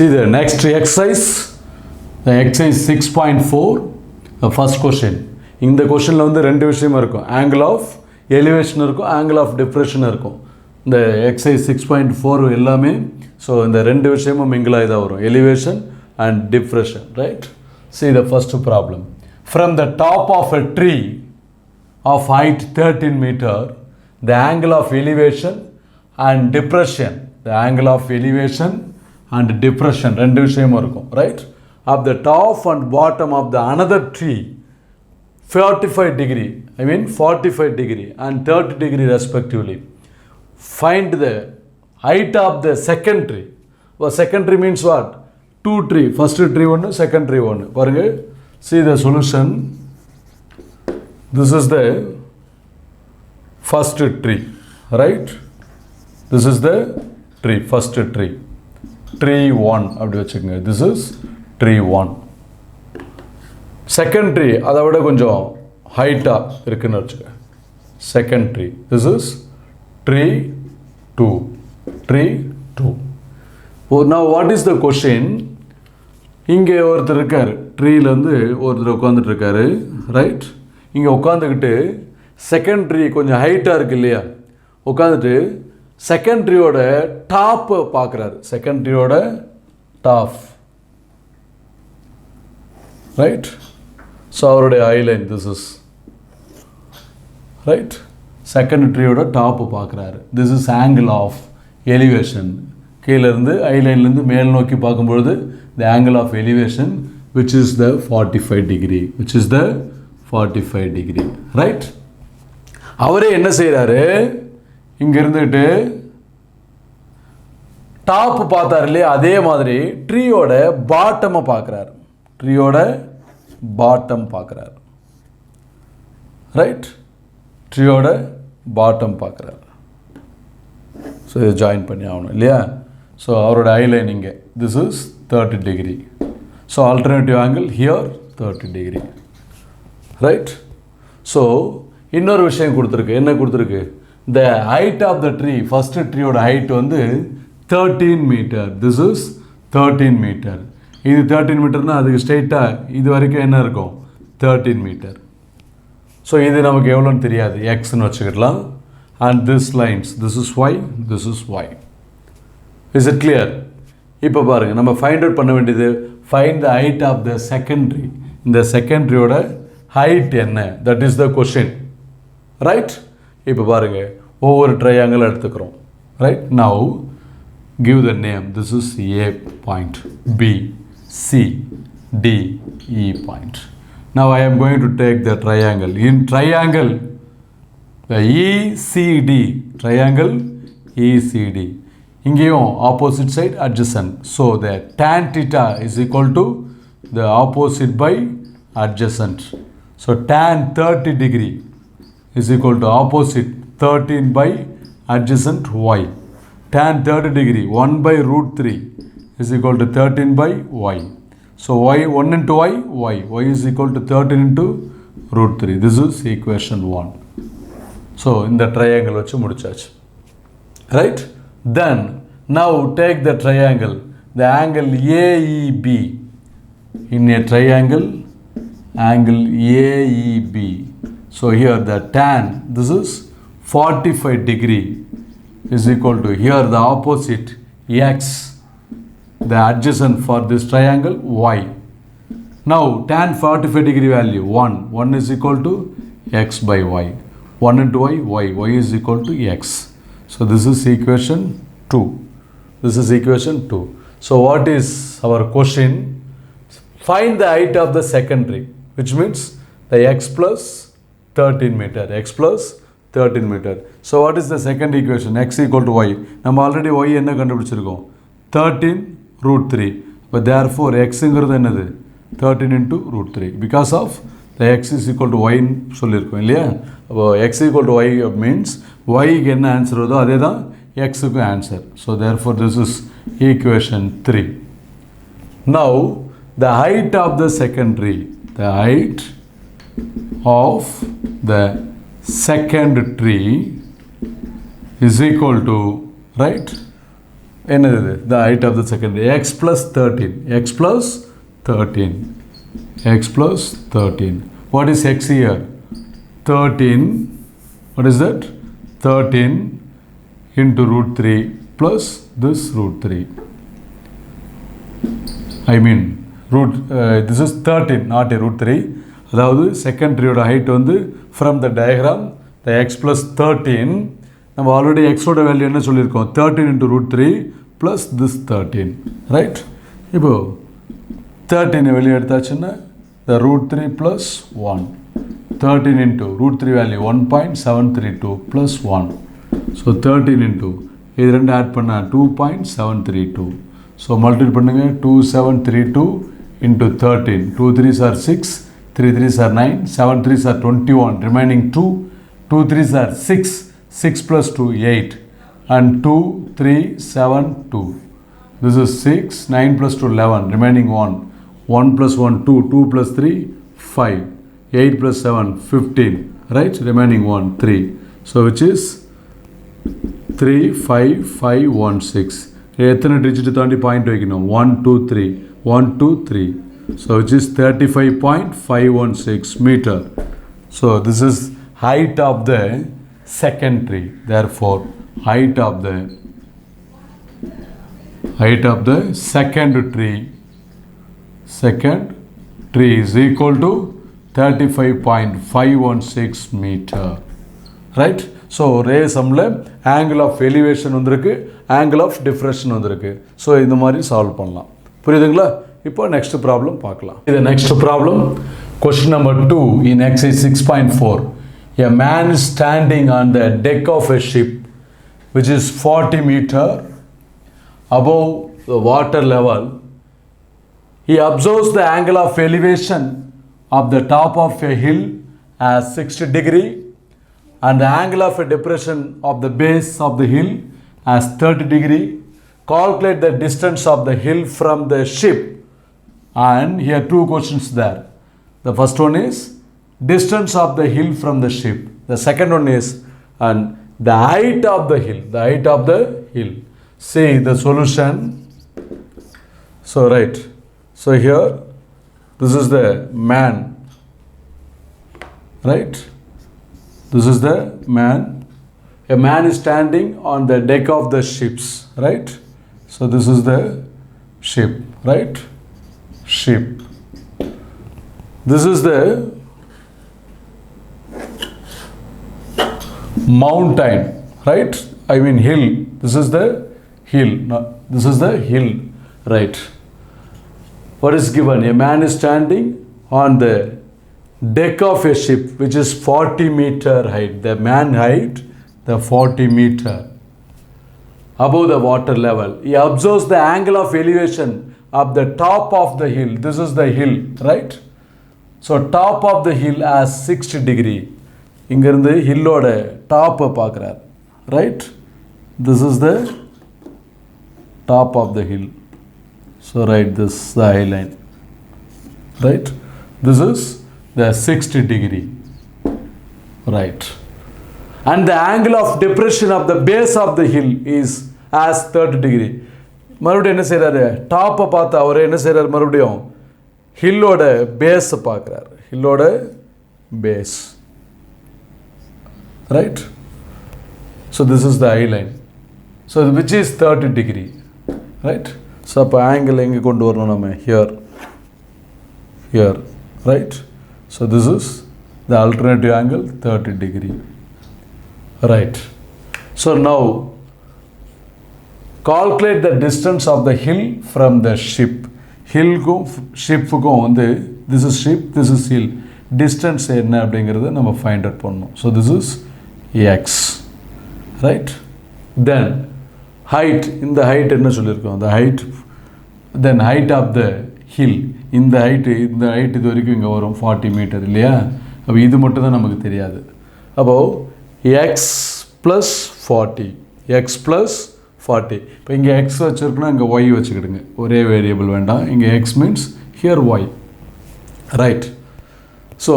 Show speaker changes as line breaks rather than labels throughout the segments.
See the next exercise, the exercise 6.4, the first question. இந்த கொஷனில் வந்து ரெண்டு விஷயமா இருக்கும், ஆங்கிள் ஆஃப் எலிவேஷன் இருக்கும், ஆங்கிள் ஆஃப் டிப்ரெஷன் இருக்கும். இந்த எக்ஸசைஸ் 6.4 எல்லாமே ஸோ இந்த ரெண்டு விஷயமும் மிங்கிளாக தான் வரும், elevation and depression, right? See the first problem. From the top of a tree of height 13 meter, the angle of elevation and depression, the angle of elevation and depression ரெண்டு விஷயமும் இருக்கும், right? Of the top and bottom of the another tree 45 degree, I mean 45 degree and 30 degree respectively. Find the height of the second tree. Well, second tree means what? Two tree, first tree one, second tree one. பாருங்க, see the solution. This is the first tree, right? This is the tree, first tree. Tree 1 அப்படி வச்சுக்கோங்க. This is tree 1. Second tree அதை விட கொஞ்சம் ஹைட்டாக இருக்குன்னு வச்சுக்கோங்க. Second tree. This is tree 2. Tree 2. Oh, now what is the question? இங்கே ஒருத்தர் இருக்கார், ட்ரீலேருந்து ஒருத்தர் உட்காந்துட்டு இருக்காரு, ரைட்? இங்கே உட்காந்துக்கிட்டு செகண்ட் ட்ரீ கொஞ்சம் ஹைட்டாக இருக்கு இல்லையா, உட்காந்துட்டு செகண்ட் ட்ரீயோட டாப்பை பார்க்குறாரு, செகண்ட் ட்ரீயோட டாப், ரைட்? ஸோ அவருடைய eyeline this is, right? Second ட்ரீயோட டாப்பு பார்க்குறாரு. This is angle of elevation. கீழேருந்து ஐலைன்லேருந்து மேல் நோக்கி பார்க்கும்பொழுது the angle of elevation which is the 45 degree, which is the 45 degree, right? அவரே என்ன செய்கிறாரு, இங்கே இருந்துட்டு டாப் பார்த்தார் இல்லையா, அதே மாதிரி ட்ரீயோட பாட்டமை பார்க்குறாரு, ட்ரீயோட பாட்டம் பார்க்குறாரு, ரைட்? ட்ரீயோட பாட்டம் பார்க்குறாரு. ஸோ இதை ஜாயின் பண்ணி ஆகணும் இல்லையா? ஸோ அவரோட ஐலைன் இங்கே this is 30 degree. So alternative angle here 30 degree, right? So இன்னொரு விஷயம் கொடுத்துருக்கு, என்ன கொடுத்துருக்கு? The height of the tree, first ட்ரீயோட ஹைட் வந்து 13 மீட்டர். This is 13 metre. இது 13 மீட்டர்னால் அதுக்கு ஸ்ட்ரெயிட்டாக இது வரைக்கும் என்ன இருக்கும், 13 மீட்டர். ஸோ இது நமக்கு எவ்வளோன்னு தெரியாது, எக்ஸ்ன்னு வச்சுக்கிடலாம். And this lines, this is Y, this is y. Is it clear? இப்போ பாருங்கள், நம்ம ஃபைண்ட் அவுட் பண்ண வேண்டியது find the height of the second tree. இந்த செகண்ட்ரியோட ஹைட் என்ன, that is the question, right? இப்போ பாருங்கள், ஒவ்வொரு ட்ரையாங்கிள் எடுத்துக்கிறோம், right? Now give the name. This is A point, B, C, D, E point. Now I am going to take the triangle. In triangle, the ECD, triangle ECD. இங்கேயும் opposite side adjacent. So the tan theta is equal to the opposite by adjacent. So tan 30 degree is equal to opposite 13 by adjacent y. Tan 30 degree 1 by root 3 is equal to 13 by y. So y 1 into y, y is equal to 13 into root 3. This is equation 1. So in the triangle வச்சு முடிச்சாச்சு, right? Then now take the triangle, the angle AEB. In a triangle, angle AEB. So here the tan, this is 45 degree is equal to here the opposite x, the adjacent for this triangle y. Now tan 45 degree value 1 is equal to x by y. 1 into y is equal to x. So this is equation 2. This is equation 2. So what is our question? Find the height of the secondary, which means the x plus 13 meter, x plus 13 meter. So what is the second equation? X equal to y. நம்ம already y என்ன கண்டுபிடிச்சிருக்கோம், 13 root 3. But therefore xங்கிறது என்னது, 13 into root 3. Because of the x is equal to y சொல்லியிருக்கோம் இல்லையா? அப்போ x equal to y means yக்கு என்ன answer வருதோ அதே தான் xக்கு answer. So therefore this is equation 3. Now the height of the secondary, the height of the second tree is equal to, right? என்னது the height of the second x plus 13 x plus 13 x plus 13 what is x here 13 what is that 13 into root 3 plus this root 3 I mean root this is 13 not a root 3 அதாவது second tree ஓட height வந்து from the diagram the x plus 13 நம்ம already x ஓட value என்ன சொல்லியிருக்கோம் 13 into root 3 plus this 13 right இப்போ 13 வெளியே எடுத்தாச்சுன்னா the root 3 plus 1 13 into root 3 value 1.732 plus 1 so 13 into இது ரெண்டு ஆட் பண்ணா 2.732 so multiply பண்ணுங்க 2732 into 13 2 3s are 6 3 3s are 9 7 3s are 21 remaining 2 2 3s are 6 6 plus 2 8 and 2 3 7 2 this is 6 9 plus 2 11 remaining 1 1 plus 1 2 2 plus 3 5 8 plus 7 15 right remaining 1 3 so which is 3 5 5 1 6 எத்தனை digit தாண்டி point வைக்கணும் 1 2 3 1 2 3 so which is 35.516 meter so this is height of the second tree therefore height of the second tree is equal to 35.516 meter right so ஒரே சம்ல angle of elevation வந்திருக்கு angle of depression வந்திருக்கு so இந்த மாதிரி solve பண்ணலாம் புரியுதுங்களா இப்போ next problem பார்க்கலாம் இது next problem question number 2 in exercise 6.4 a man is standing on the deck of a ship which is 40 meter above the water level he observes the angle of elevation of the top of a hill as 60 degree and the angle of a depression of the base of the hill as 30 degree. Calculate the distance of the hill from the ship. And here two questions there. The first one is distance of the hill from the ship. The second one is and the height of the hill. The height of the hill. See the solution. So right. So here this is the man. Right. This is the man. A man is standing on the deck of the ships, right? So this is the ship, right? Ship. This is the mountain, right? I mean hill. This is the hill. No, this is the hill, right? What is given? A man is standing on the deck of a ship which is 40 meter height. The man height, the 40 meter above the water level. He observes the angle of elevation of the top of the hill. This is the hill, right? So top of the hill as 60 degree. இங்கிருந்து ஹில்லோட டாப்பை பார்க்குறார், right? This is the top of the hill. So write this the eye line, right? This is the 60 degree, right? And the angle of depression of the base of the hill is as 30 degree. மறுபடியும் என்ன செய்கிறாரு, டாப்பை பார்த்து அவர் என்ன செய்கிறார், மறுபடியும் ஹில்லோட பேஸை பார்க்குறாரு, ஹில்லோட base, right? So this is the eye line. So which is 30 degree, right? So அப்போ ஆங்கிள் எங்கே கொண்டு வரணும் நம்ம, here, here, right? So this is the alternative angle 30 degree, right? So now calculate the distance of the hill from the ship. Hillக்கும் ஷிப்புக்கும் வந்து this is ship, this is hill. Distance என்ன அப்படிங்கிறத நம்ம find out பண்ணணும். So this is x, right? Then height, இந்த height என்ன சொல்லியிருக்கோம், the height, then height of the hill, இந்த height இது வரைக்கும் இங்கே வரும் 40 மீட்டர் இல்லையா? அப்போ இது மட்டும் தான் நமக்கு தெரியாது. அப்போது x plus 40, x plus 40. இப்போ இங்கே x வச்சுருக்குன்னா இங்கே y வச்சுக்கிடுங்க, ஒரே வேரியபிள் வேண்டாம். இங்கே x means here y, right? So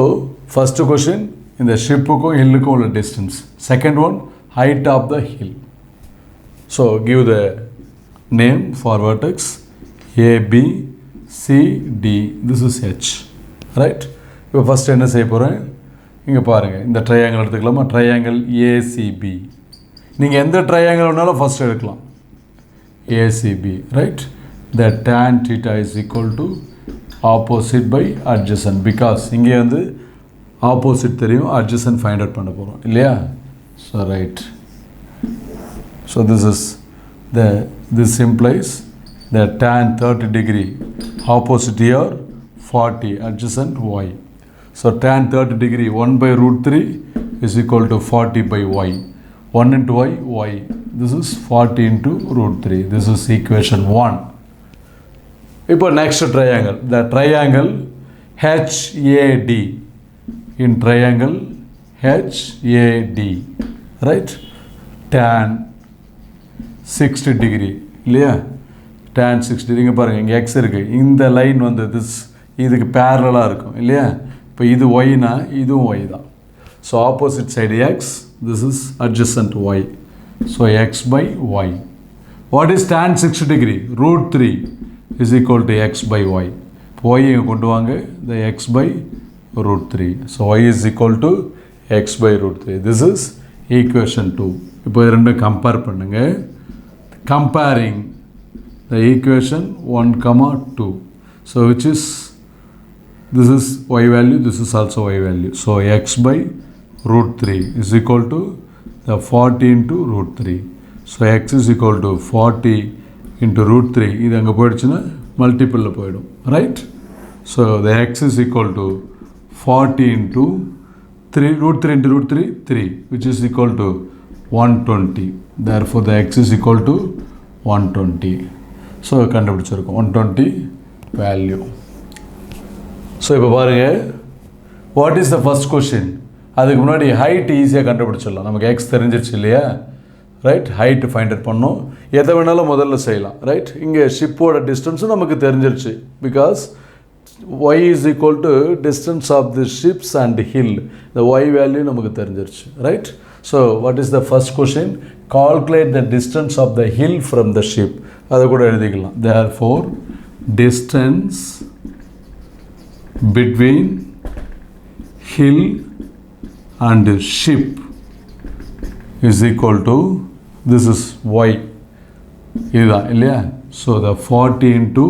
first question, இந்த ஷிப்புக்கும் ஹில்லுக்கும் உள்ள distance. Second one, height of the hill. So give the name for vertex A, B, C, D. This is H. Right? இப்போ first என்ன செய்ய போகிறேன், இங்கே பாருங்கள், இந்த ட்ரையாங்கிள் எடுத்துக்கலாமா, ட்ரையாங்கிள் ஏசிபி. நீங்கள் எந்த ட்ரையாங்கிள் வேணாலும் ஃபஸ்ட் எடுக்கலாம், ACB. Right? The tan theta is equal to opposite by adjacent, because இங்கே வந்து ஆப்போசிட் தெரியும், adjacent ஃபைண்ட் அவுட் பண்ண போகிறோம் இல்லையா. So right, so this implies the tan 30 degree opposite here 40 adjacent y. So tan 30 degree 1 by root 3 is equal to 40 by y. 1 into y. This is 40 into root 3. This is equation 1. Now next triangle. The triangle HAD. In triangle HAD. Right? Tan 60 degree. இல்லையா, tan 60 degree பாருங்கள், இங்கே X இருக்குது, இந்த line வந்து இதுக்கு பேரலாக இருக்கும் இல்லையா. இப்போ இது ஒய்னா இதுவும் ஒய் தான். So opposite side x, this is adjacent y. So x by y. What is tan 60 degree? Root 3 is equal to x by y. இப்போ ஒய் இங்கே கொண்டு வாங்க, the x by root 3. So y is equal to x by root 3. This is equation 2. இப்போ இது ரெண்டும் compare பண்ணுங்கள். Comparing the equation 1, 2. So which is, this is y value, this is also y value. So x by root 3 is equal to the 40 into root 3. So x is equal to 40 into root 3. இது அங்கே போயிடுச்சுன்னா மல்டிப்பிளில் போயிடும். Right? So the x is equal to 40 into 3, root 3 into root 3, 3, which is equal to 120. Therefore the x is equal to 120. So கண்டுபிடிச்சிருக்கோம் 120 value. So இப்போ பாருங்கள், what is the first question? அதுக்கு முன்னாடி height ஈஸியாக கண்டுபிடிச்சிடலாம், நமக்கு எக்ஸ் தெரிஞ்சிருச்சு இல்லையா. ரைட்? ஹைட்டு ஃபைண்ட் அவுட் பண்ணோம், எதை வேணாலும் முதல்ல செய்யலாம். ரைட்? இங்கே ஷிப்போட டிஸ்டன்ஸும் நமக்கு தெரிஞ்சிருச்சு, because y is equal to distance of the ships and hill. The y value நமக்கு தெரிஞ்சிருச்சு. Right? So what is the first question? Calculate the distance of the hill from the ship. அதை கூட எழுதிக்கலாம். Therefore distance between hill and ship is equal to, this is y. இதுதான் இல்லையா. So the 40 into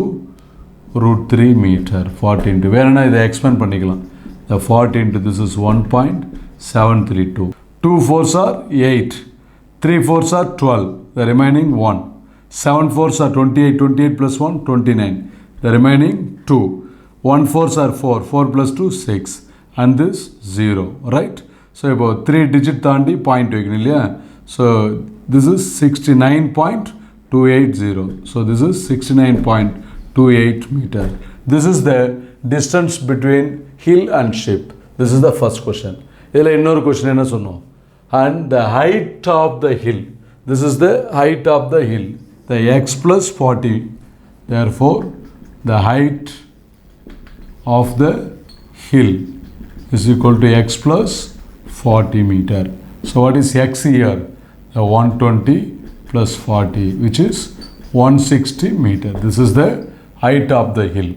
root 3 meter. 40 into, வேணும்னா இதை expand பண்ணிக்கலாம். The 40 into this is 1.732. 2 4s are 8, 3 4s are 12, the remaining 1. 7 4s are 28, 28 plus 1, 29, the remaining 2. 1 4s are 4, 4 plus 2, 6, and this 0. Right? So about 3 digit தாண்டி point வைக்கணும் இல்லையா. So this is 69.280. So this is 69.28 meter. This is the distance between hill and ship. This is the first question. இதில் இன்னொரு question என்ன சொன்னோம்? And the height of the hill. This is the height of the hill. The x plus 40. Therefore, the height of the hill is equal to x plus 40 meter. So what is x here? The 120 plus 40, which is 160 meter. This is the height of the hill.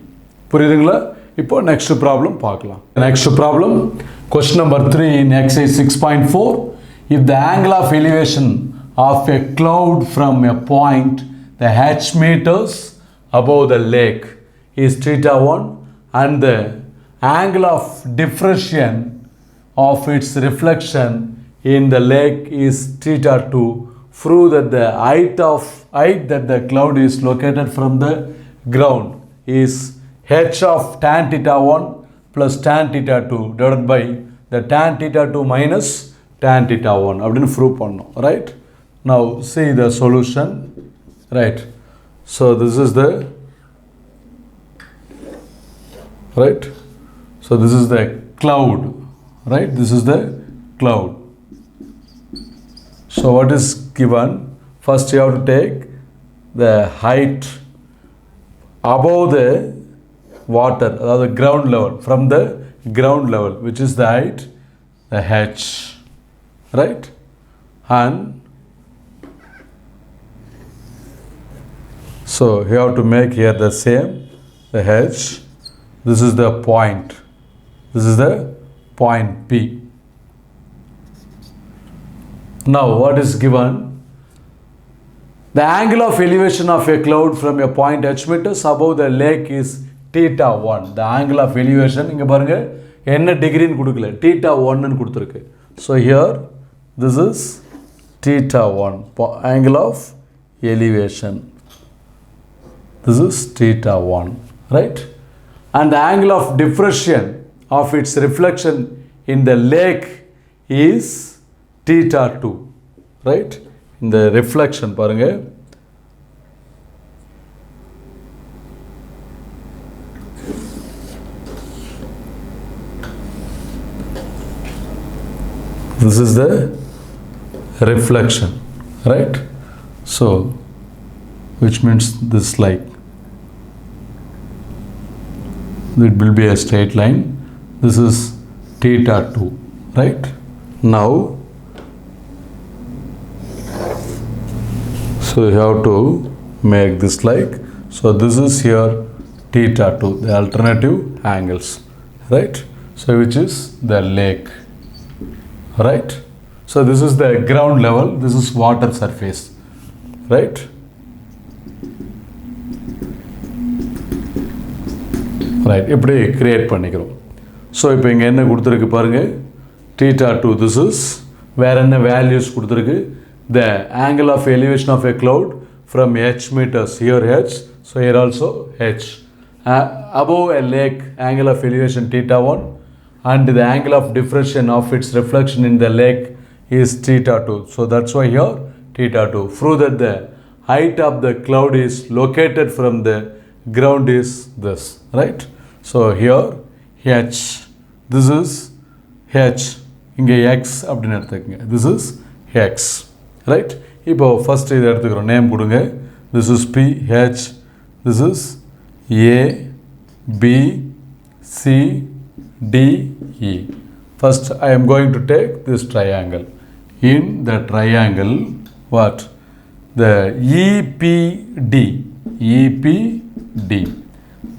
புரியுதுங்களா? இப்போ next problem பார்க்கலாம். Next problem, question number 3 in exercise 6.4. If the angle of elevation of a cloud from a point the h meters above the lake is theta 1 and the angle of diffraction of its reflection in the lake is theta 2, prove that the height that the cloud is located from the ground is h of tan theta 1 plus tan theta 2 divided by the tan theta 2 minus tan theta 1 அப்படின்னு prove பண்ணோம். Right? Now see the solution. Right? So this is the, right? So this is the cloud. Right? This is the cloud. So what is given? First you have to take the height above the water, the ground level, from the ground level, which is the height, the h. Right? And So you have to make here the same, the H. This is the point. This is the point P. Now what is given? The angle of elevation of a cloud from a point h meters above the lake is theta 1. The angle of elevation, இங்க பாருங்க என்ன டிகிரின்னு கொடுக்கல, theta 1 ன்னு கொடுத்திருக்கு. So here this is theta 1, angle of elevation. This is theta 1, right? And the angle of diffraction of its reflection in the lake is theta 2, right? In the reflection பாருங்க, this is the reflection, right? So which means this like it will be a straight line. This is theta 2, right? Now so you have to make this like, so this is here theta 2, the alternative angles, right? So which is the lake, right? So this is the ground level, this is water surface, right? Right, இப்படி create பண்ணிக்கிறோம். So இப்போ இங்கே என்ன கொடுத்துருக்கு பாருங்க, theta 2, this is வேற என்ன values கொடுத்துருக்கு, the angle of elevation of a cloud from h meters, here h, so here also h, above a lake, angle of elevation theta 1, and the angle of diffraction of its reflection in the lake is theta 2. So that's why here theta 2. Prove that the height of the cloud is located from the ground is this, right? So here h, this is h, இங்கே x அப்படின்னு எடுத்துக்கங்க, this is x, right? இப்போ first இதை எடுத்துக்கிறோம், name கொடுங்க, this is P, H, this is A, B, C, D, E. First I am going to take this triangle. In the triangle, what? The EPD,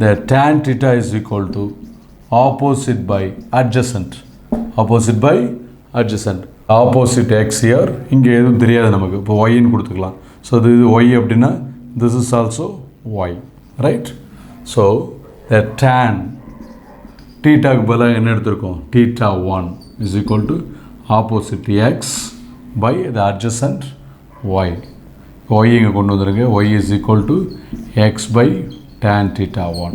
the tan theta is equal to opposite by adjacent, opposite by adjacent. Opposite x here, இங்கே எதுவும் தெரியாது நமக்கு, இப்போ y ன்னு கொடுத்துக்கலாம். So இது y அப்படின்னா this is also y, right? So the tan theta க்கு பதிலாக என்ன எடுத்திருக்கோம், theta 1 is equal to opposite x by the adjacent y. y இங்கே கொண்டு வந்துருங்க, y is equal to x by tan theta 1.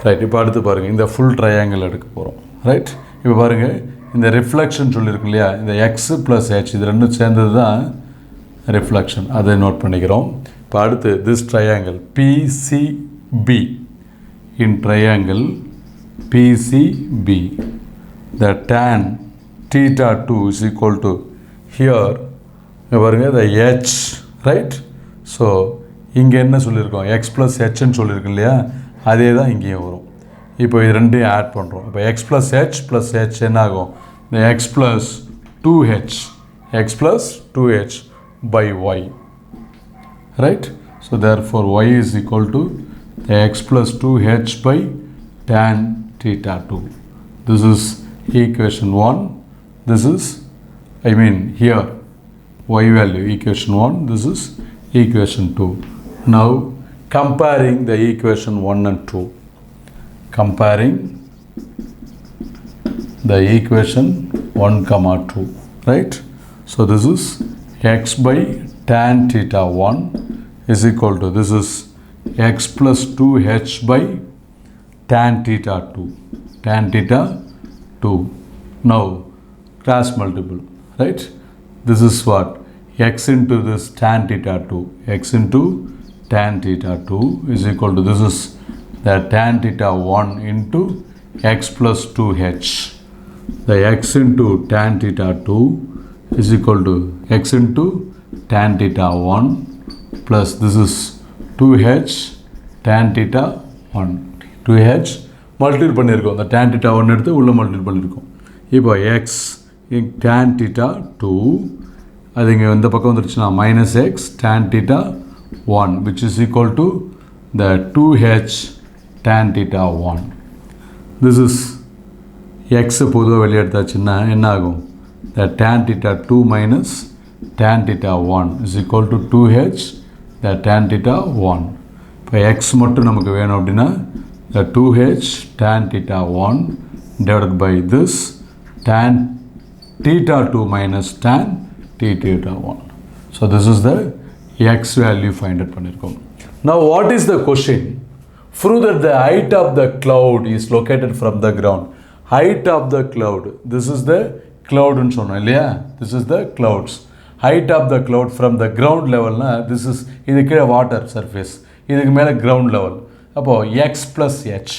Right, இப்போ அடுத்து பாருங்கள், இந்த ஃபுல் ட்ரையாங்கிள் எடுக்க போகிறோம், ரைட்? இப்போ பாருங்கள், இந்த ரிஃப்ளெக்ஷன் சொல்லியிருக்கு இல்லையா, இந்த எக்ஸ் ப்ளஸ் ஹெச் இது ரெண்டும் சேர்ந்தது தான் ரிஃப்ளெக்ஷன், அதை நோட் பண்ணிக்கிறோம். இப்போ அடுத்து this triangle PCB, in triangle PCB the tan theta 2 is equal to here பாருங்கள் the h, ரைட்? ஸோ இங்கே என்ன சொல்லியிருக்கோம், எக்ஸ் ப்ளஸ் ஹெச்ன்னு சொல்லியிருக்கோம் இல்லையா, அதே தான் இங்கேயும் வரும். இப்போ இது ரெண்டையும் ஆட் பண்ணுறோம். இப்போ எக்ஸ் ப்ளஸ் ஹெச் என்ன ஆகும், இந்த X plus 2h, X plus 2h by y, right? So therefore y is equal to the x plus 2h by tan theta 2. This is equation 1. This is, I mean here y value equation 1. This is equation 2. Now comparing the equation 1 and 2. Comparing the equation 1 comma 2, right? So this is x by tan theta 1 is equal to, this is x plus 2h by tan theta 2, tan theta 2. Now cross multiple, right? This is what, x into this tan theta 2, x into tan theta 2 is equal to, this is the tan theta 1 into x plus 2h. The x into tan theta 2 is equal to x into tan theta 1 plus this is 2h tan theta 1. 2h multiply பண்ணியிருக்கோம், the tan theta 1 எடுத்து உள்ள multiply பண்ணியிருக்கோம். இப்போ x tan theta 2, அது இங்கே இந்த பக்கம் வந்துருச்சுன்னா minus x tan theta 1, which is equal to the 2h tan theta 1. This is x பொதுவாக வெளியெடுத்தாச்சுன்னா என்ன ஆகும்? The tan theta 2 minus tan theta 1 is equal to 2h the tan theta 1. இப்போ x மட்டும் நமக்கு வேணும் அப்படின்னா the 2h tan theta 1 divided by this tan theta 2 minus tan theta 1. So this is the x value find out பண்ணிருக்கோம். Now what is the question? Prove that the height of the cloud is located from the ground. Height of the cloud. This is the cloud ன்னு சொன்னோம் இல்லையா? This is the clouds. Height of the cloud from the ground level na this is இது கீழே water surface. இதுக்கு மேலே ground level. அப்போ x plus h.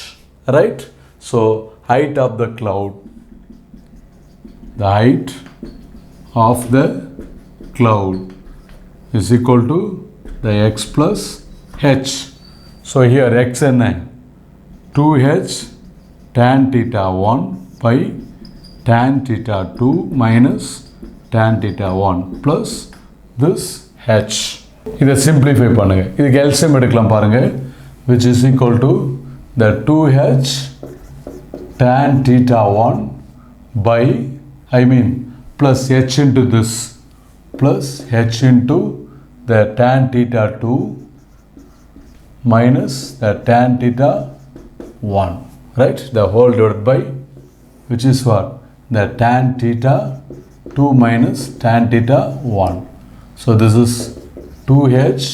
Right? So height of the cloud. The height of the cloud is equal to the x plus h. So here x என்ன? 2h tan theta 1 by tan theta 2 minus tan theta 1 plus this h. இதை simplify பண்ணுங்க. இதுக்கு LCM எடுக்கலாம் பாருங்க. Which is equal to the 2h tan theta 1 by plus h into this plus h into the tan theta 2 minus the tan theta 1, right? The whole divided by, which is what? The tan theta 2 minus tan theta 1. So this is 2h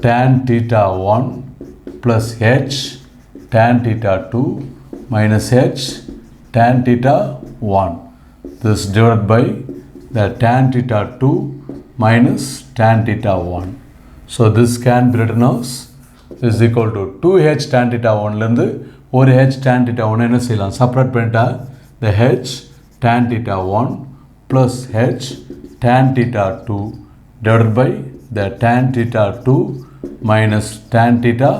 tan theta 1 plus h tan theta 2 minus h tan theta 1. This divided by the tan theta 2 minus tan theta 1. So this can be written as is equal to 2h tan theta 1 லேருந்து ஒரு h tan theta 1 என்ன செய்யலாம்? Separate பண்ணிட்டா the h tan theta 1 plus h tan theta 2 divided by the tan theta 2 minus tan theta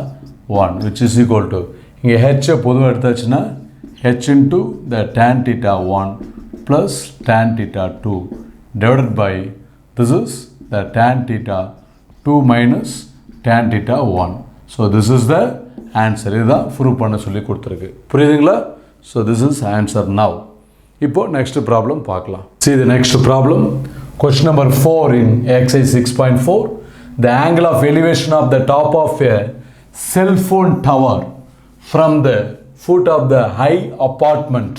1, which is equal to இங்கே h பொதுவாக எடுத்தாச்சுன்னா h into the tan theta 1 plus tan theta 2 divided by this is the tan theta 2 minus tan theta 1. So this is the answer. இதுதான் prove பண்ண சொல்லி கொடுத்துருக்கு. புரியுதுங்களா? So this is answer now. இப்போ next problem பார்க்கலாம். See the next problem. Question number 4 in exercise 6.4. The angle of elevation of the top of a cell phone tower from the foot of the high apartment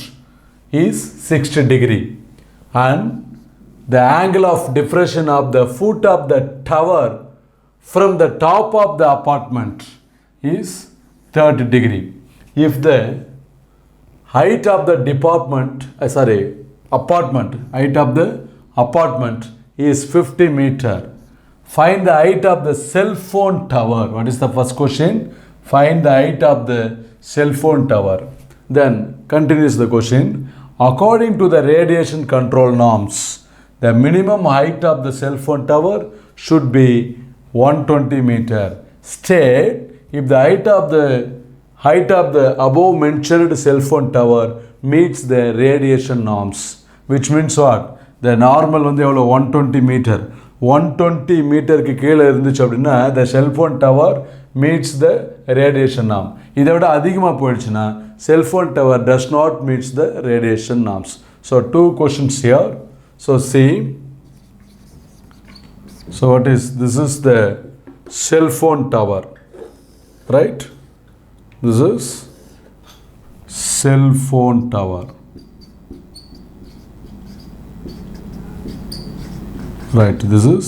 is 60 degree and the angle of depression of the foot of the tower from the top of the apartment is 30 degree. If the height of the height of the apartment is 50 meter, find the height of the cell phone tower. What is the first question? Find the height of the cell phone tower. Then continues the question. According to the radiation control norms, the minimum height of the cell phone tower should be 120 meter. State if the height of the above mentioned cell phone tower meets the radiation norms, which means what? The normal வந்து எவ்வளோ 120 meter. 120 மீட்டருக்கு கீழே இருந்துச்சு அப்படின்னா the cell phone tower meets the radiation norm. இதை விட அதிகமாக போயிடுச்சுன்னா cell phone tower does not meets the radiation norms. So two questions here. So see. So what is this? Is the cell phone tower, right? This is cell phone tower, right? This is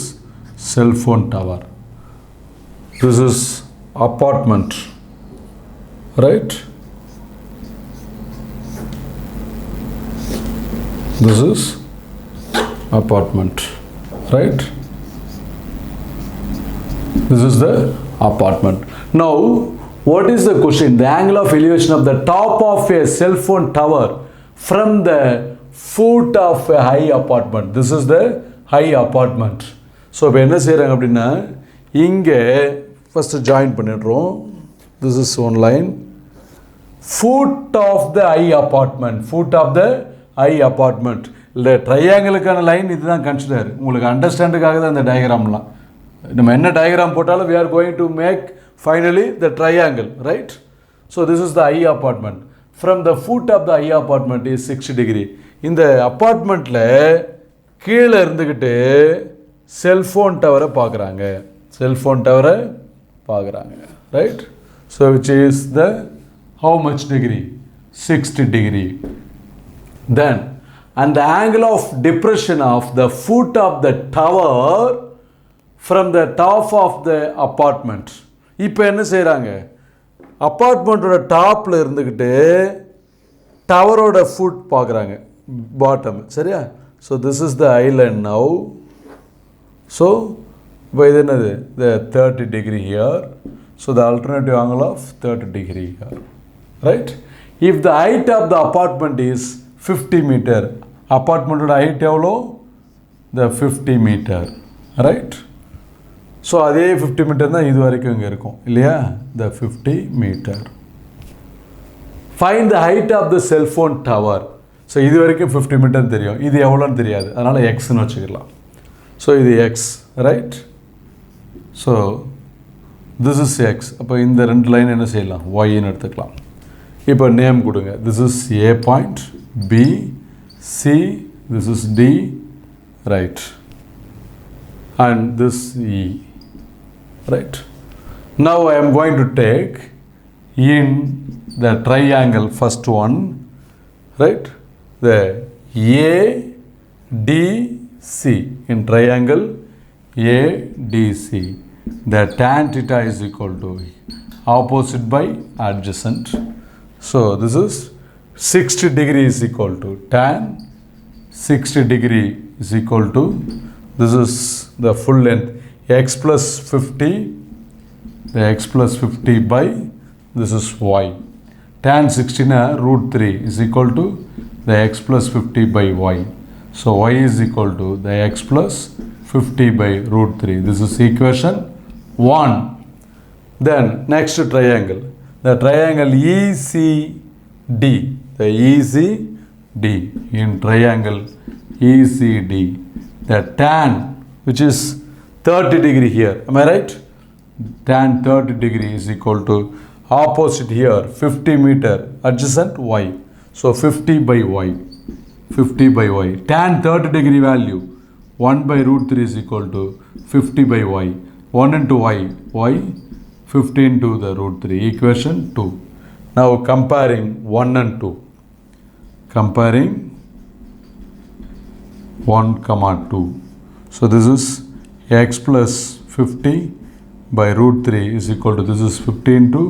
cell phone tower. This is apartment, right? This is apartment, right? This is the apartment. Now, what is the question? The angle of elevation of the top of a cell phone tower from the foot of a high apartment. This is the high apartment. So, இப்போ என்ன செய்கிறாங்க அப்படின்னா இங்கே first join பண்ணிடுறோம். This is one line. Foot of the high apartment. Foot of the high apartment. இல்லை ட்ரையாங்கிளுக்கான line இதுதான் consider. உங்களுக்கு அண்டர்ஸ்டாண்டுக்காக தான் இந்த டயக்ராம்லாம். நம்ம என்ன டயக்ராம் போட்டாலும் we are going to make finally the triangle, right? So this is the I apartment. From the foot of the I apartment is 60 degree. இந்த அப்பார்ட்மெண்ட்டில் கீழே இருந்துக்கிட்டு செல்ஃபோன் டவரை பார்க்குறாங்க, செல்ஃபோன் டவரை பார்க்குறாங்க, right? So which is the how much degree? 60 degree. Then and the angle of depression of the foot of the tower from the top of the apartment. இப்போ என்ன செய்கிறாங்க, அப்பார்ட்மெண்ட்டோட டாப்பில் இருந்துக்கிட்டு டவரோட ஃபுட் பார்க்குறாங்க, பாட்டம், சரியா? So this is the Island now. So இப்போ இது என்னது, த 30 degree here. So the alternative angle of 30 degree here, right? If the height of the apartment is 50 meter, அப்பார்ட்மெண்ட்டோட height எவ்வளோ, த 50 meter, ரைட்? ஸோ அதே 50 metre தான் இது வரைக்கும் இங்கே இருக்கும் இல்லையா, the 50 meter. Find the height of the cellphone tower. So இது வரைக்கும் 50 மீட்டர் தெரியும், இது எவ்வளோன்னு தெரியாது, அதனால் எக்ஸ்ன்னு வச்சுக்கலாம். ஸோ இது X, right? So this is X. அப்போ இந்த ரெண்டு லைன் என்ன செய்யலாம், ஒய்ன்னு எடுத்துக்கலாம். இப்போ நேம் கொடுங்க. This is A point, B, C, this is D, right? And this E, right? Now I am going to take in the triangle, first one, right? The ADC, in triangle ADC, the tan theta is equal to opposite by adjacent. So this is 60 degree is equal to tan 60 degree is equal to, this is the full length, x plus 50, the x plus 50 by, this is y. Tan 60 na root 3 is equal to the x plus 50 by y. So y is equal to the x plus 50 by root 3. This is equation 1. Then next triangle, the triangle ECD, the ECD, in triangle ECD, the tan, which is 30 degree here, am I right? Tan 30 degree is equal to opposite here 50 meter, adjacent y. So 50 by y, 50 by y. Tan 30 degree value 1 by root 3 is equal to 50 by y. 1 into y, y, 50 into the root 3, equation 2. Now comparing 1 and 2. Comparing 1, 2. So this is x plus 50 by root 3 is equal to, this is 50 into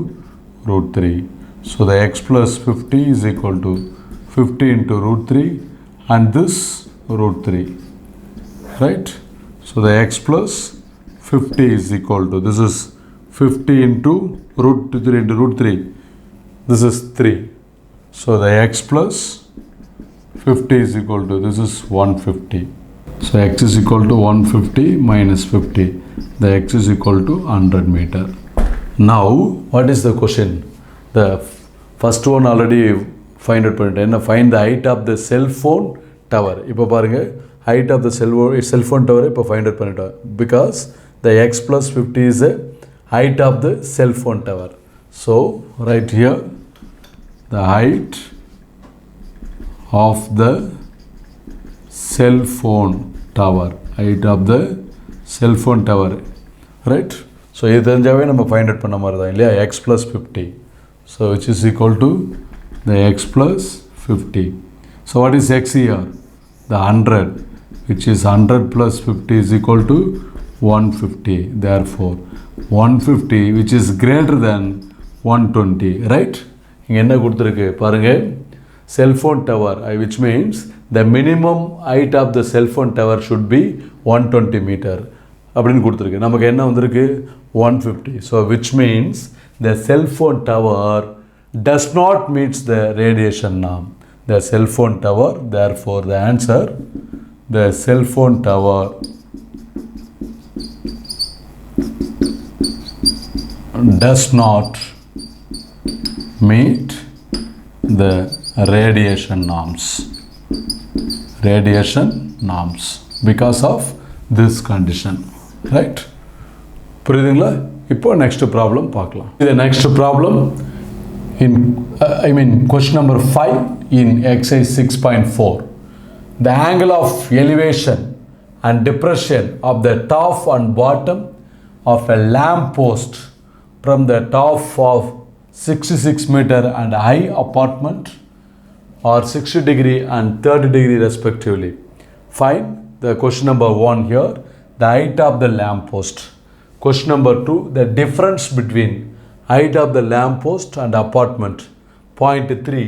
root 3. So the x plus 50 is equal to 50 into root 3 and this root 3, right? So the x plus 50 is equal to, this is 50 into root 3 into root 3. This is 3. So the x plus 50 is equal to, this is 150. So x is equal to 150 minus 50. The x is equal to 100 meter. Now what is the question? The first one already find out பண்ணிட்டேன். Find the height of the cell phone tower. இப்போ பாருங்க, height of the cell phone tower இப்போ find out பண்ணிட்டோம். Because the x plus 50 is the height of the cell phone tower. So right here, the height of the cell phone tower, height of the cell phone tower, right? So இது தெரிஞ்சாவே நம்ம find out பண்ண மாதிரி தான் இல்லையா, x plus 50. So which is equal to the x plus 50. So what is x here? The 100, which is 100 plus 50 is equal to 150. Therefore 150, which is greater than 120, right? இங்க என்ன கொடுத்திருக்கு பாருங்க, cell phone tower, which means the minimum height of the cell phone tower should be 120 meter அப்படின்னு கொடுத்துருக்கு. நமக்கு என்ன வந்திருக்கு 150. So which means the cell phone tower does not meet the radiation norm. The cell phone tower, therefore the answer, the cell phone tower does not meet the radiation norms. Radiation norms because of this condition, right? புரியுதுங்களா? இப்போ next problem பார்க்கலாம். The next problem in question number 5 in exercise 6.4. The angle of elevation and depression of the top and bottom of a lamp post from the top of 66 meter and high apartment are 60 degree and 30 degree respectively. Find the question number 1 here, the height of the lamp post. Question number 2, the difference between height of the lamp post and apartment. Point 3,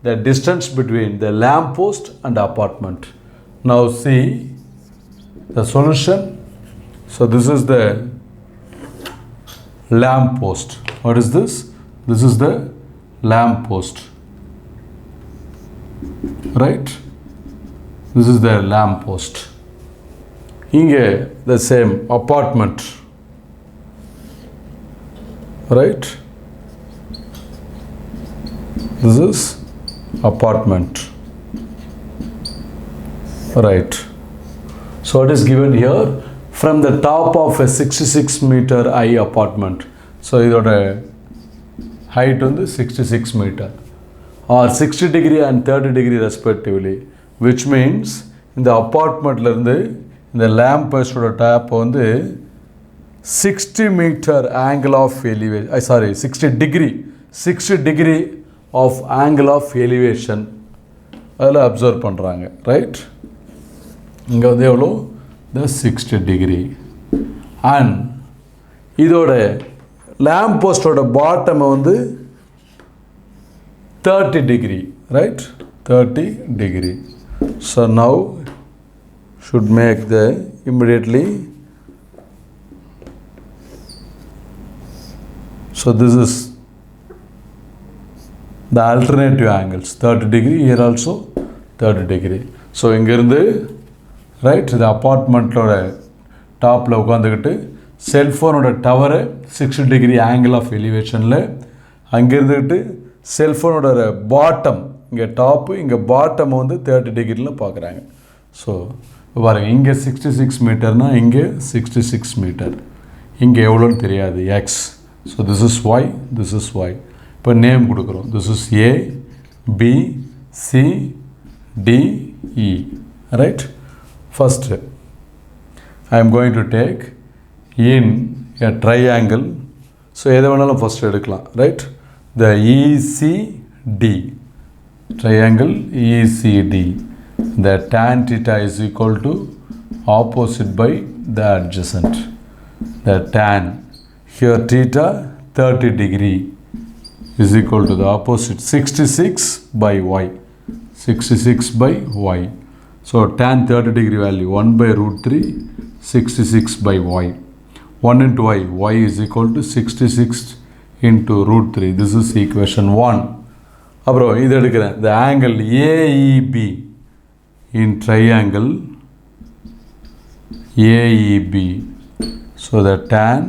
the distance between the lamp post and apartment. Now see the solution. So this is the lamp post. What is this? This is the lamp post. Right? This is the lamp post. Here the same apartment. Right? This is apartment. Right. So it is given here from the top of a 66 meter high apartment. So இதோட height வந்து 66 meter or 60 degree and 30 degree respectively, which means இந்த apartmentல இருந்து இந்த lamp post-ஓட top வந்து 60 meter angle of elevation, 60 degree of angle of elevation அதில் observe பண்ணுறாங்க. Right? இங்கே வந்து எவ்வளோ? the 60 degree. அண்ட் இதோட லேம்ப் போஸ்டோட பாட்டம் வந்து 30 degree. Right? 30 degree. So now should make the immediately. So this is the alternative angles, 30 degree, here also 30 degree. So இங்கிருந்து right, the apartmentோட டாப்பில் உட்காந்துக்கிட்டு செல்ஃபோனோட டவரை 60 degree angle of elevationல அங்கிருந்துக்கிட்டு செல்ஃபோனோட பாட்டம் இங்கே top இங்கே bottom வந்து 30 degreeல பார்க்குறாங்க. So பாருங்கள், இங்கே 66 மீட்டர்னா இங்கே 66 மீட்டர், இங்கே எவ்வளோன்னு தெரியாது, X. So this is Y, this is Y. இப்போ நேம் கொடுக்குறோம். This is A, B, C, D, E. Right? First I am going to take in a triangle. So எதை வேணாலும் ஃபஸ்ட்டு எடுக்கலாம். Right? The ECD triangle ECD, the tan theta is equal to opposite by the adjacent. The tan here theta 30 degree is equal to the opposite 66 by y. 66 by y. So tan 30 degree value 1 by root 3, 66 by y. 1 into y, y is equal to 66 into root 3. This is equation 1. அப்புறம் இது எடுக்கிறேன், the angle AEB in triangle AEB. So the tan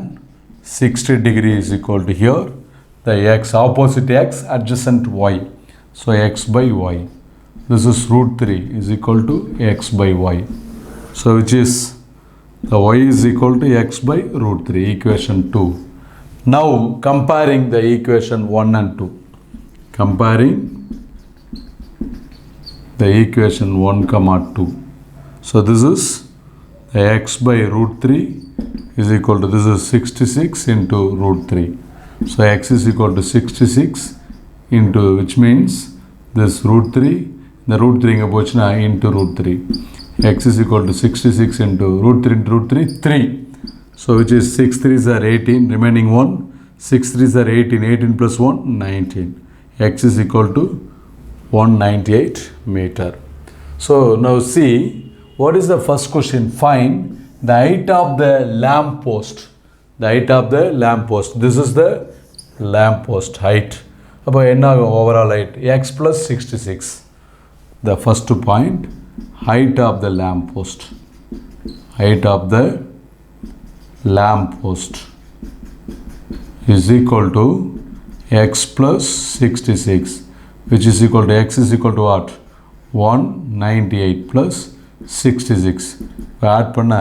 60 degree is equal to here, the x, opposite x, adjacent y. So x by y. This is root 3 is equal to x by y. So which is the y is equal to x by root 3, equation 2. Now comparing the equation 1 and 2. Comparing the equation 1 comma 2. So this is the x by root 3 is equal to, this is 66 into root 3. So x is equal to 66 into, which means this root 3, the root 3 inga pochna into root 3. X is equal to 66 into root 3 into root 3, 3. So which is 6 3s are 18, remaining 1, 6 3s are 18, 18 plus 1, 19. X is equal to 198 meter. So now see, what is the first question? Find the height of the lamp post. The height of the lamp post. This is the lamp post height. அப்போ என்ன overall height? X plus 66. The first point, height of the lamp post. Height of the lamp post is equal to x plus 66, which is equal to, x is equal to what? 198 plus 66. Add panna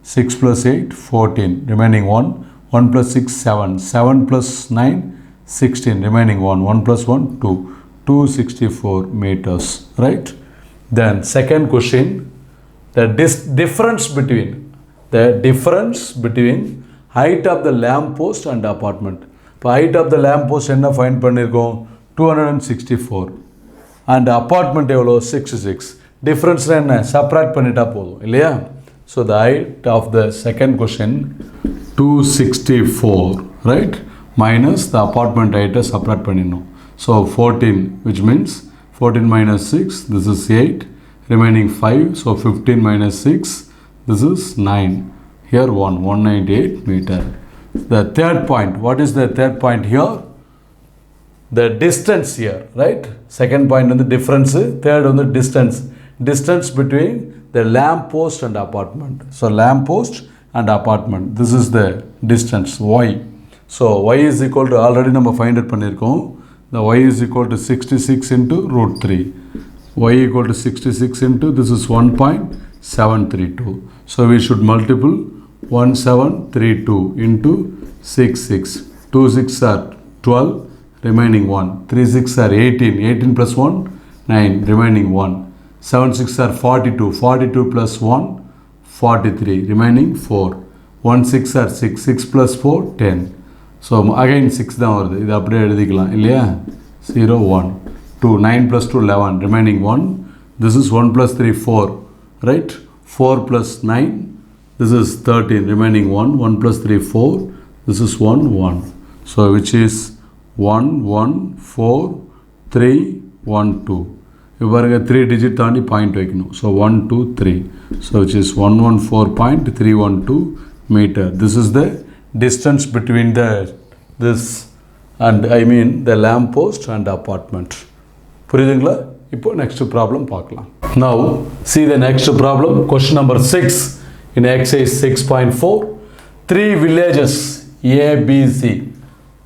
6 plus 8, 14. Remaining 1. 1 plus 6, 7. 7 plus 9, 16. Remaining 1. 1 plus 1, 2. 264 meters. Right? Then second question, the difference between height of the lamp post and apartment. இப்போ height of the lamp post என்ன find பண்ணியிருக்கோம்? 264. And apartment எவ்வளோ? 66. டிஃப்ரென்ஸ்னால் என்ன? Separate பண்ணிட்டா போதும் இல்லையா? So the height of the second question 264, right? Minus the apartment height separate பண்ணிடணும். So 14, which means 14 minus 6, this is 8. Remaining 5, so 15 minus 6, this is 9. Here 198 meter. The third point, what is the third point here? The distance here, right? Second point on the difference, third on the distance. Distance between the lamp post and apartment. So lamp post and apartment, this is the distance, y. So y is equal to, already நம்ம find it பண்ணியிருக்கோம். The y is equal to 66 into root 3. Y equal to 66 into, this is 1.732. So we should multiple 1732 into 66. 2 6 are 12, remaining 1. 3 6 are 18. 18 plus 1, 9, remaining 1. 7 6 are 42. 42 plus 1, 43, remaining 4. 1 6 are 6. 6 plus 4, 10. So again 6 தான் வருது. இது அப்படியே எழுதிக்கலாம் இல்லையா? 0 1 2. 9 plus 2, 11, remaining 1. This is 1 plus 3, 4, right? 4 plus 9, this is 13, remaining 1. 1 plus 3, 4, this is 1 1. So which is 1 1 4 3 1 2. இப்போ பாருங்க 3 digit தாண்டி point வைக்கணும். So 1 2 3. So which is 114.312 meter. This is the distance between this and the lamp post and apartment. புரியுதுங்களா? இப்போ next problem பார்க்கலாம். Now see the next problem, question number 6 in exercise 6.4. 3 villages A, B, C.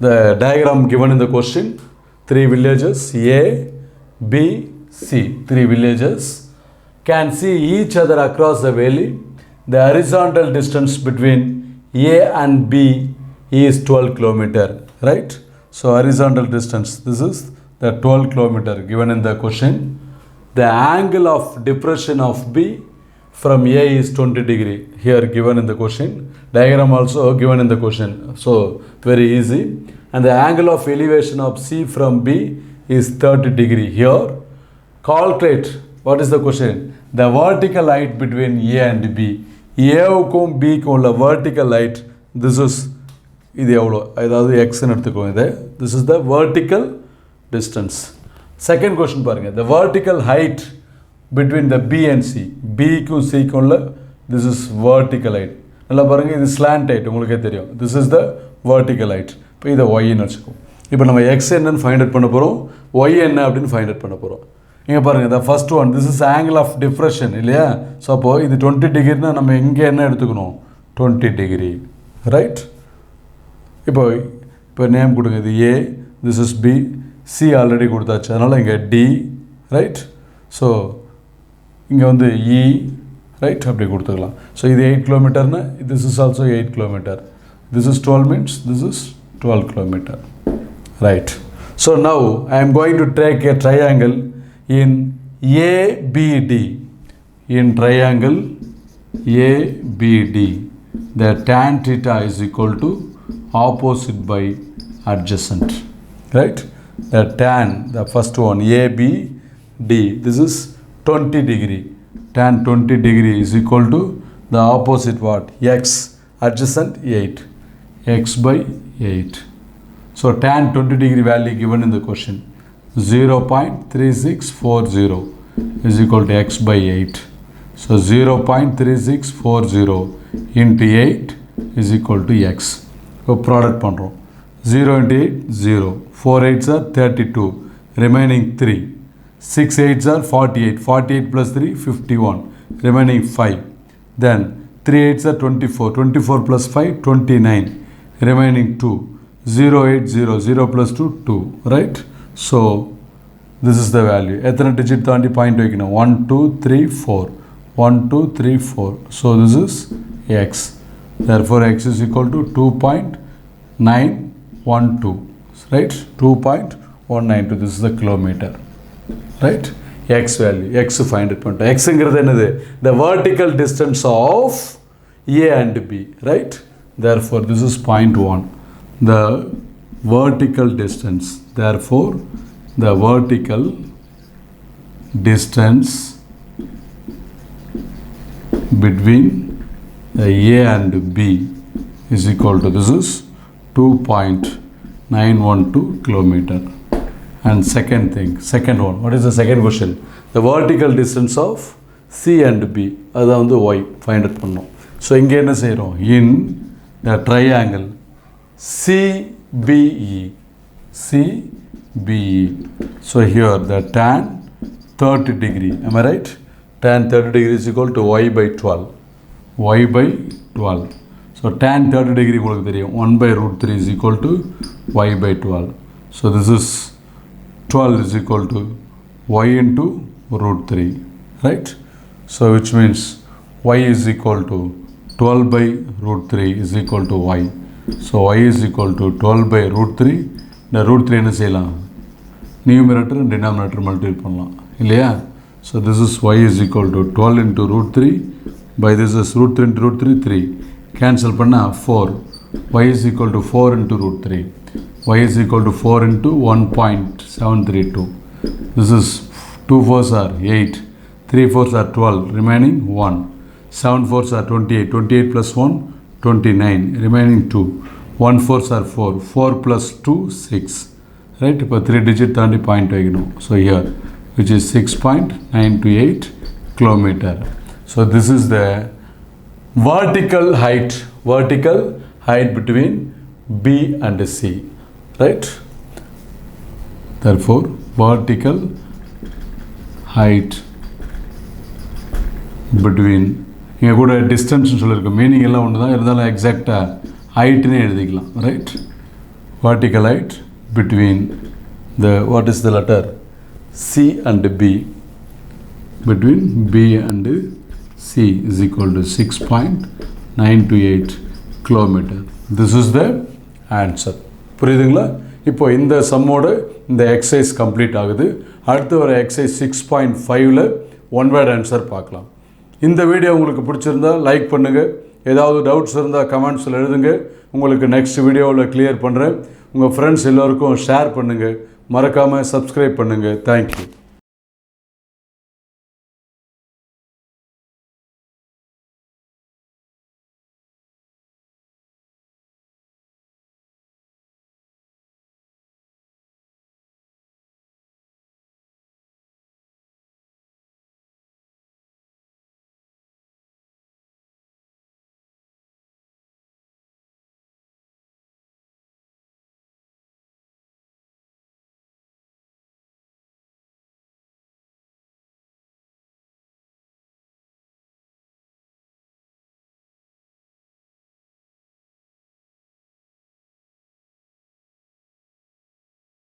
The diagram given in the question, 3 villages A, B, C. 3 villages can see each other across the valley. The horizontal distance between A and B is 12 kilometer, right? So horizontal distance, this is the 12 kilometer given in the question. The angle of depression of B from A is 20 degree, here given in the question. Diagram also given in the question, so very easy. And the angle of elevation of C from B is 30 degree here. Calculate, what is the question? The vertical height between A and B. Aவுக்கும் Bக்கும் உள்ள vertical height, this is இது எவ்வளோ? அதாவது எக்ஸ்ன்னு எடுத்துக்கோங்க இதை. This is the vertical distance. Second question பாருங்க, the vertical height between the B and C. Bக்கும் Cக்கும் உள்ள, this is vertical height. நல்லா பாருங்க, இது slant height உங்களுக்கே தெரியும். This is the vertical height. இப்போ இதை yன்னு வச்சுக்கோம். இப்போ நம்ம x என்னன்னு ஃபைண்ட் அவுட் பண்ண போகிறோம், y என்ன அப்படின்னு ஃபைண்ட் அவுட் பண்ண போகிறோம். இங்கே பாருங்கள், the first one, this is angle of depression இல்லையா? ஸோ அப்போது இது 20 டிகிரினா நம்ம இங்கே என்ன எடுத்துக்கணும்? 20 டிகிரி, ரைட்? இப்போ நேம் கொடுங்க, இது A, this is B, C already கொடுத்தாச்சு, அதனால் இங்கே D, ரைட்? ஸோ இங்கே வந்து E, ரைட்? அப்படி கொடுத்துக்கலாம். ஸோ இது 8 கிலோமீட்டர்னா this is also 8 kilometre. This is 12 means this is 12 kilometer, right? So now I am going to take a triangle in ABD. In triangle ABD, the tan theta is equal to opposite by adjacent, right? The tan, the first one, ABD, this is 20 degree. Tan 20 degree is equal to the opposite what? X, adjacent 8. X by 8. So tan 20 degree value given in the question, 0.3640 is equal to x by 8. So 0.3640 into 8 is equal to x. So product பண்ணுறோம். 0 into 8, 0. 4 8s are 32. Remaining 3. 6 8s are 48. 48 plus 3, 51. Remaining 5. Then 3 8s are 24. 24 plus 5, 29. Remaining 2. 0 8 0. 0 plus 2, 2. Right? So this is the value. எத்தனை digit தாண்டி point வைக்கணும்? 1 2 3 4. 1 2 3 4. So this is x. Therefore x is equal to 2.3640. 2.912, right? 2.192, this is the kilometer, right? X value, X find it. X is the vertical distance of A and B, right? Therefore, this is 0.1. The vertical distance, therefore, the vertical distance between A and B is equal to, this is 2.912 kilometer. And second one, what is the second question? The vertical distance of C and B, that is Y, find it. So, in the triangle CBE, so here the tan 30 degree, am I right? Tan 30 degree is equal to Y by 12. So, tan 30 degree 1 by root 3 is equal to Y by 12. So, this is 12 is equal to Y into root 3, right? So, which means Y is equal to 12 by root 3 is equal to Y. So, Y is equal to 12 by root 3. The root 3 is numerator and denominator multiply. So, this is Y is equal to 12 into root 3 by this is root 3 into root 3, 3. Cancel panna 4. Y is equal to 4 into root 3. Y is equal to 4 into 1.732. This is 2 4s are 8. 3 4s are 12. Remaining 1. 7 4s are 28. 28 plus 1, 29. Remaining 2. 1 4s are 4. 4 plus 2, 6. Right? But 3 digit 30 point. So here, which is 6.928 kilometer. So this is the vertical height between B and C, right? Therefore, vertical height between, here go to distance, meaning exact height, right? Vertical height between the, what is the letter? C and B, between B and C is equal to 6.928 kilometer. This is the answer. புரியுதுங்களா? இப்போ இந்த சம்மோட இந்த exercise complete ஆகுது. அடுத்து ஒரு exercise 6.5ல one word answer பார்க்கலாம். இந்த video உங்களுக்கு பிடிச்சிருந்தா லைக் பண்ணுங்கள். ஏதாவது டவுட்ஸ் இருந்தால் கமெண்ட்ஸில் எழுதுங்க. உங்களுக்கு நெக்ஸ்ட் வீடியோவில் கிளியர் பண்ணுறேன். உங்கள் ஃப்ரெண்ட்ஸ் எல்லோருக்கும் ஷேர் பண்ணுங்கள். மறக்காமல் சப்ஸ்கிரைப் பண்ணுங்கள். தேங்க்யூ.